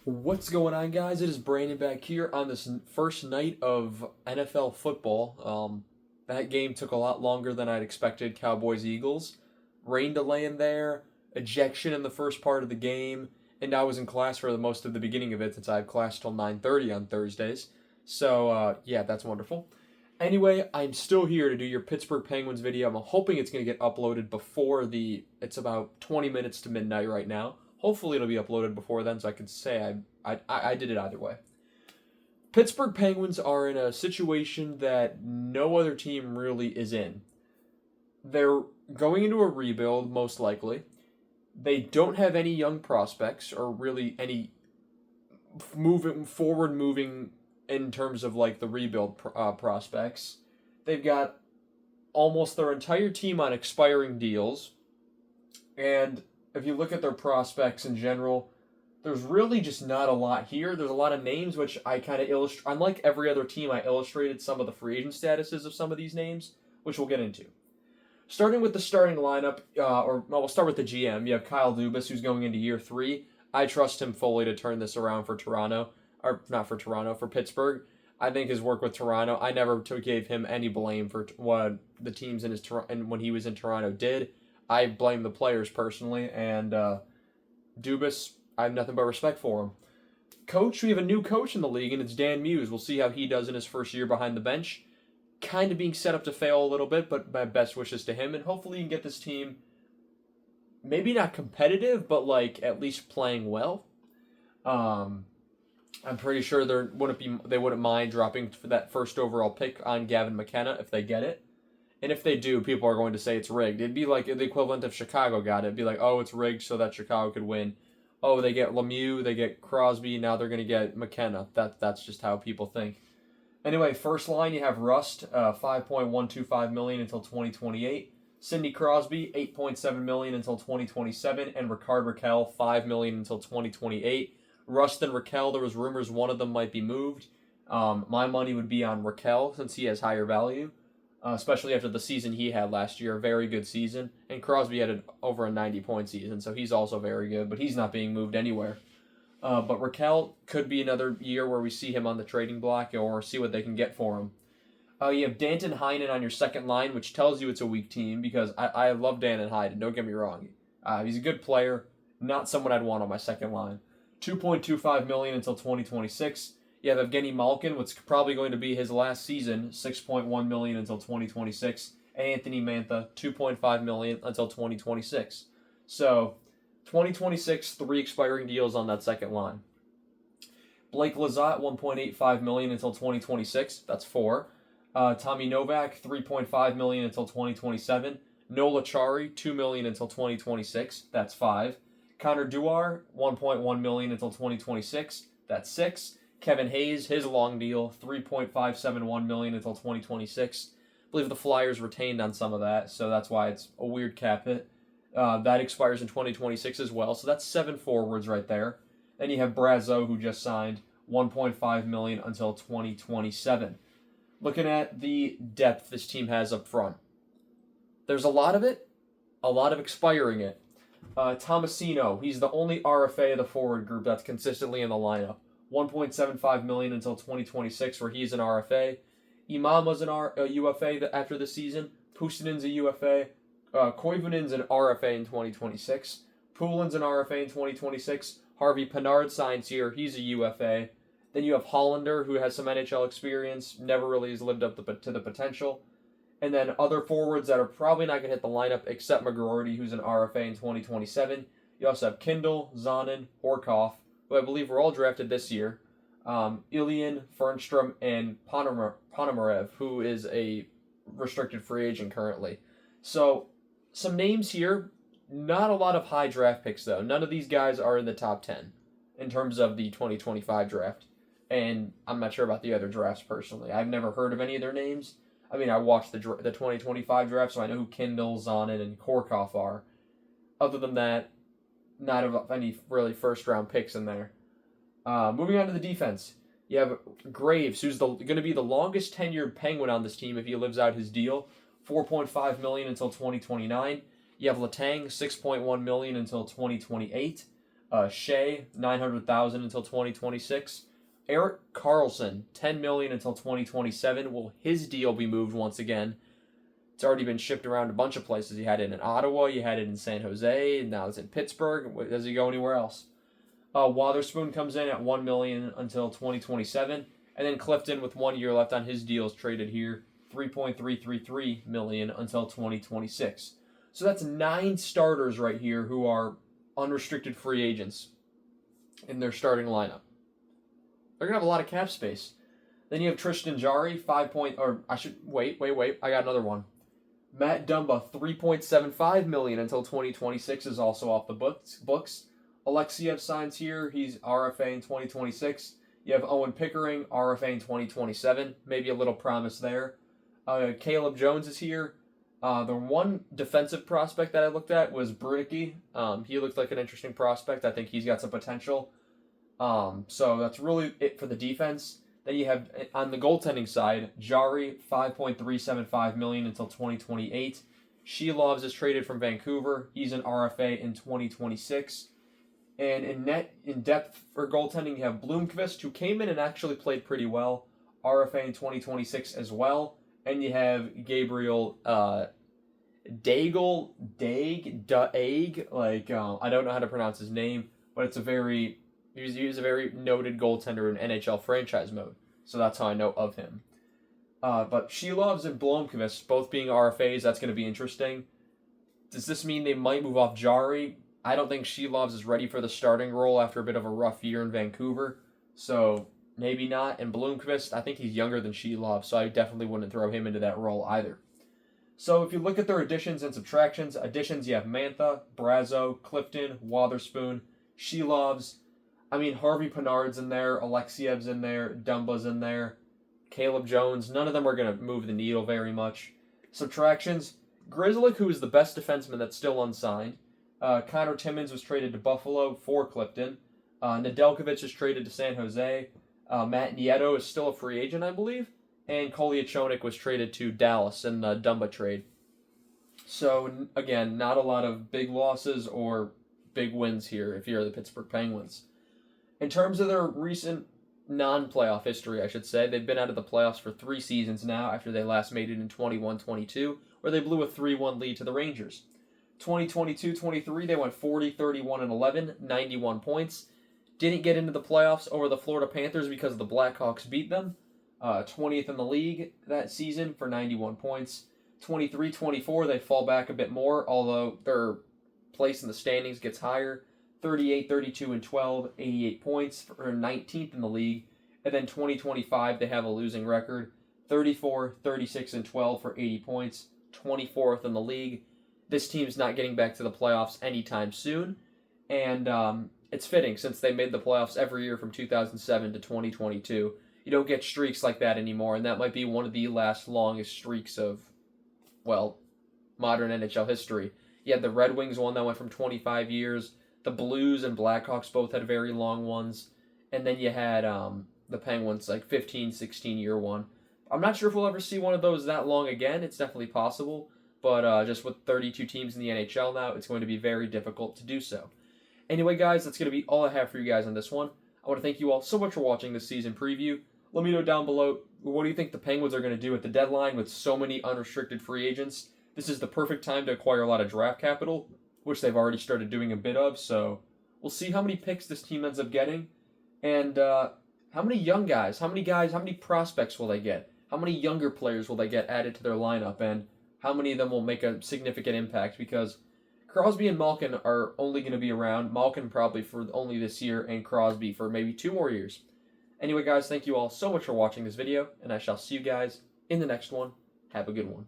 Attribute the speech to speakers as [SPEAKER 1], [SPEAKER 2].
[SPEAKER 1] What's going on, guys? It is Brandon back here on this first night of NFL football. That game took a lot longer than I'd expected. Cowboys Eagles, rain delay in there, ejection in the first part of the game, and I was in class for the most of the beginning of it since I have class till 9:30 on Thursdays. So yeah, that's wonderful. Anyway, I'm still here to do your Pittsburgh Penguins video. I'm hoping it's going to get uploaded before the. It's about 20 minutes to midnight right now. Hopefully, it'll be uploaded before then, so I can say I did it either way. Pittsburgh Penguins are in a situation that no other team really is in. They're going into a rebuild, most likely. They don't have any young prospects or really any moving in terms of like the rebuild prospects. They've got almost their entire team on expiring deals, and if you look at their prospects in general, there's really just not a lot here. There's a lot of names which I kind of illustrate. Unlike every other team, I illustrated some of the free agent statuses of some of these names, which we'll get into. Starting with the starting lineup, we'll start with the GM. You have Kyle Dubas, who's going into year 3. I trust him fully to turn this around for Toronto, or not for Toronto, for Pittsburgh. I think his work with Toronto, I never gave him any blame for what the teams in and when he was in Toronto did. I blame the players personally, and Dubas, I have nothing but respect for him. Coach, we have a new coach in the league, and it's Dan Muse. We'll see how he does in his first year behind the bench. Kind of being set up to fail a little bit, but my best wishes to him, and hopefully he can get this team maybe not competitive, but like at least playing well. I'm pretty sure they wouldn't mind dropping for that first overall pick on Gavin McKenna if they get it. And if they do, people are going to say it's rigged. It'd be like the equivalent if Chicago got it. It'd be like, oh, it's rigged so that Chicago could win. Oh, they get Lemieux, they get Crosby, now they're going to get McKenna. That's just how people think. Anyway, first line, you have Rust, $5.125 million until 2028. Sidney Crosby, $8.7 million until 2027. And Rickard Rakell, $5 million until 2028. Rust and Rakell, there was rumors one of them might be moved. My money would be on Rakell since he has higher value. Especially after the season he had last year, a very good season. And Crosby had over a 90-point season, so he's also very good, but he's not being moved anywhere. But Raquel could be another year where we see him on the trading block or see what they can get for him. You have Danton Heinen on your second line, which tells you it's a weak team because I love Danton Heinen, don't get me wrong. He's a good player, not someone I'd want on my second line. $2.25 million until 2026. You have Evgeny Malkin, what's probably going to be his last season, $6.1 million until 2026. And Anthony Mantha, $2.5 million until 2026. So, 2026, 3 expiring deals on that second line. Blake Lizotte, $1.85 million until 2026. That's 4. Tommy Novak, $3.5 million until 2027. Nola Chari, $2 million until 2026. That's 5. Connor Dewar, $1.1 million until 2026. That's 6. Kevin Hayes, his long deal, $3.571 million until 2026. I believe the Flyers retained on some of that, so that's why it's a weird cap hit. That expires in 2026 as well, so that's 7 forwards right there. Then you have Brazeau, who just signed $1.5 million until 2027. Looking at the depth this team has up front, there's a lot of it, a lot of expiring it. Tomasino, he's the only RFA of the forward group that's consistently in the lineup. $1.75 million until 2026, where he's an RFA. Imam was a UFA after the season. Pustinen's a UFA. Koivunen's an RFA in 2026. Poulin's an RFA in 2026. Harvey Pinard signs here. He's a UFA. Then you have Hollander, who has some NHL experience, never really has lived up to the potential. And then other forwards that are probably not going to hit the lineup, except McGroarty, who's an RFA in 2027. You also have Kindle, Zonin, Horkoff, who I believe were all drafted this year. Ilian, Fernstrom, and Ponomarev, who is a restricted free agent currently. So, some names here. Not a lot of high draft picks, though. None of these guys are in the top 10 in terms of the 2025 draft. And I'm not sure about the other drafts personally. I've never heard of any of their names. I mean, I watched the 2025 draft, so I know who Kindle, Zonin, and Horkoff are. Other than that, not of any really first-round picks in there. Moving on to the defense. You have Graves, who's going to be the longest tenured Penguin on this team if he lives out his deal. $4.5 million until 2029. You have Letang, $6.1 million until 2028. Shea, $900,000 until 2026. Eric Carlson, $10 million until 2027. Will his deal be moved once again? It's already been shipped around a bunch of places. You had it in Ottawa, you had it in San Jose, and now it's in Pittsburgh. Does he go anywhere else? Wotherspoon comes in at $1 million until 2027, and then Clifton, with 1 year left on his deal, is traded here, $3.333 million until 2026. So that's 9 starters right here who are unrestricted free agents in their starting lineup. They're gonna have a lot of cap space. Then you have Tristan Jarry, I got another one. Matt Dumba, $3.75 million until 2026 is also off the books. Alexiev signs here. He's RFA in 2026. You have Owen Pickering, RFA in 2027. Maybe a little promise there. Caleb Jones is here. The one defensive prospect that I looked at was Brunicky. He looked like an interesting prospect. I think he's got some potential. So that's really it for the defense. Then you have, on the goaltending side, Jari, $5.375 million until 2028. Shelovs is traded from Vancouver. He's an RFA in 2026. And in depth for goaltending, you have Bloomqvist, who came in and actually played pretty well. RFA in 2026 as well. And you have Gabriel Daigle, I don't know how to pronounce his name, but it's he's a very noted goaltender in NHL franchise mode. So that's how I know of him. But Shelovs and Blomqvist both being RFAs, that's going to be interesting. Does this mean they might move off Jari? I don't think Shelovs is ready for the starting role after a bit of a rough year in Vancouver. So maybe not. And Blomqvist, I think he's younger than Shelovs, so I definitely wouldn't throw him into that role either. So if you look at their additions and subtractions, you have Mantha, Brazo, Clifton, Wotherspoon, Shelovs. Harvey Pinard's in there, Alexiev's in there, Dumba's in there, Caleb Jones. None of them are going to move the needle very much. Subtractions, Grzelcyk, who is the best defenseman that's still unsigned. Connor Timmins was traded to Buffalo for Clifton. Nedeljkovic is traded to San Jose. Matt Nieto is still a free agent, I believe. And Kolyachonok was traded to Dallas in the Dumba trade. So, again, not a lot of big losses or big wins here if you're the Pittsburgh Penguins. In terms of their recent non-playoff history, I should say, they've been out of the playoffs for 3 seasons now after they last made it in 21-22, where they blew a 3-1 lead to the Rangers. 2022-23, they went 40-31-11, 91 points. Didn't get into the playoffs over the Florida Panthers because the Blackhawks beat them. 20th in the league that season for 91 points. 23-24, they fall back a bit more, although their place in the standings gets higher. 38-32-12, 88 points for 19th in the league. And then 2025, they have a losing record. 34-36-12 for 80 points, 24th in the league. This team's not getting back to the playoffs anytime soon. And it's fitting since they made the playoffs every year from 2007 to 2022. You don't get streaks like that anymore, and that might be one of the last longest streaks of, modern NHL history. You had the Red Wings one that went from 25 years. The Blues and Blackhawks both had very long ones. And then you had the Penguins, 15, 16-year one. I'm not sure if we'll ever see one of those that long again. It's definitely possible. But just with 32 teams in the NHL now, it's going to be very difficult to do so. Anyway, guys, that's going to be all I have for you guys on this one. I want to thank you all so much for watching this season preview. Let me know down below, what do you think the Penguins are going to do at the deadline with so many unrestricted free agents? This is the perfect time to acquire a lot of draft capital, which they've already started doing a bit of, so we'll see how many picks this team ends up getting, and how many young guys, how many prospects will they get? How many younger players will they get added to their lineup, and how many of them will make a significant impact? Because Crosby and Malkin are only going to be around, Malkin probably for only this year, and Crosby for maybe 2 more years. Anyway, guys, thank you all so much for watching this video, and I shall see you guys in the next one. Have a good one.